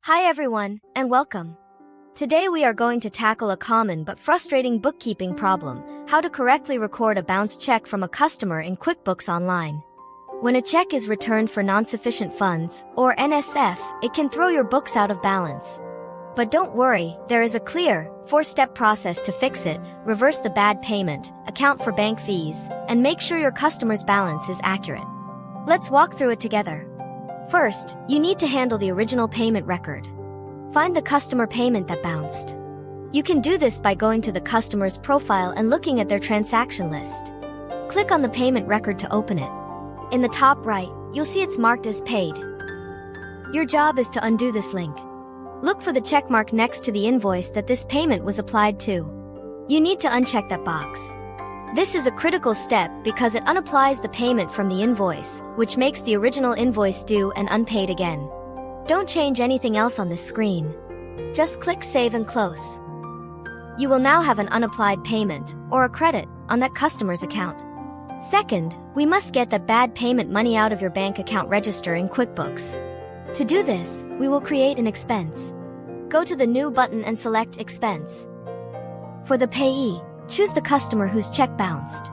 Hi everyone, and welcome. Today we are going to tackle a common but frustrating bookkeeping problem: how to correctly record a bounced check from a customer in QuickBooks Online. When a check is returned for non-sufficient funds, or NSF, it can throw your books out of balance. But don't worry, there is a clear, 4-step process to fix it: reverse the bad payment, account for bank fees, and make sure your customer's balance is accurate. Let's walk through it together. First, you need to handle the original payment record. Find the customer payment that bounced. You can do this by going to the customer's profile and looking at their transaction list. Click on the payment record to open it. In the top right, you'll see it's marked as paid. Your job is to undo this link. Look for the check mark next to the invoice that this payment was applied to. You need to uncheck that box. This is a critical step because it unapplies the payment from the invoice, which makes the original invoice due and unpaid again. Don't change anything else on this screen. Just click Save and Close. You will now have an unapplied payment, or a credit, on that customer's account. Second, we must get that bad payment money out of your bank account register in QuickBooks. To do this, we will create an expense. Go to the New button and select Expense. For the payee, choose the customer whose check bounced.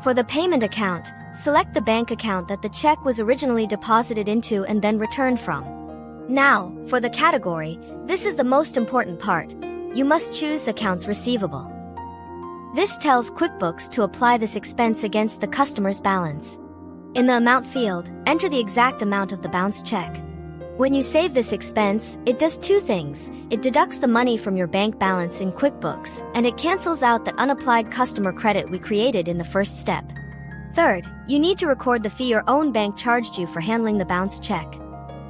For the payment account, select the bank account that the check was originally deposited into and then returned from. Now, for the category, this is the most important part. You must choose Accounts Receivable. This tells QuickBooks to apply this expense against the customer's balance. In the Amount field, enter the exact amount of the bounced check. When you save this expense, it does two things: it deducts the money from your bank balance in QuickBooks, and it cancels out that unapplied customer credit we created in the first step. Third, you need to record the fee your own bank charged you for handling the bounced check.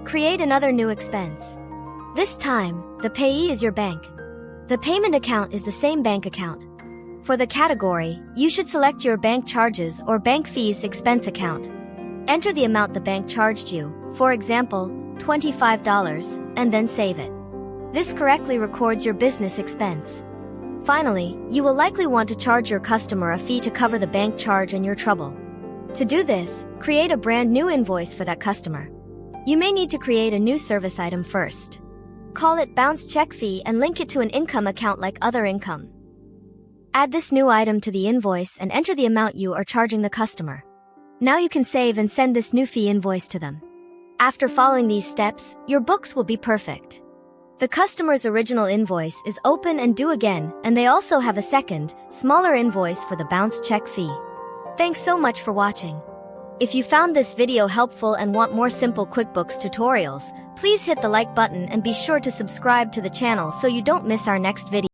Create another new expense. This time, the payee is your bank. The payment account is the same bank account. For the category, you should select your bank charges or bank fees expense account. Enter the amount the bank charged you, for example, $25, and then save it. This correctly records your business expense. Finally, you will likely want to charge your customer a fee to cover the bank charge and your trouble. To do this, create a brand new invoice for that customer. You may need to create a new service item first. Call it Bounce Check Fee and link it to an income account like Other Income. Add this new item to the invoice and enter the amount you are charging the customer. Now you can save and send this new fee invoice to them. After following these steps, your books will be perfect. The customer's original invoice is open and due again, and they also have a second, smaller invoice for the bounced check fee. Thanks so much for watching. If you found this video helpful and want more simple QuickBooks tutorials, please hit the like button and be sure to subscribe to the channel so you don't miss our next video.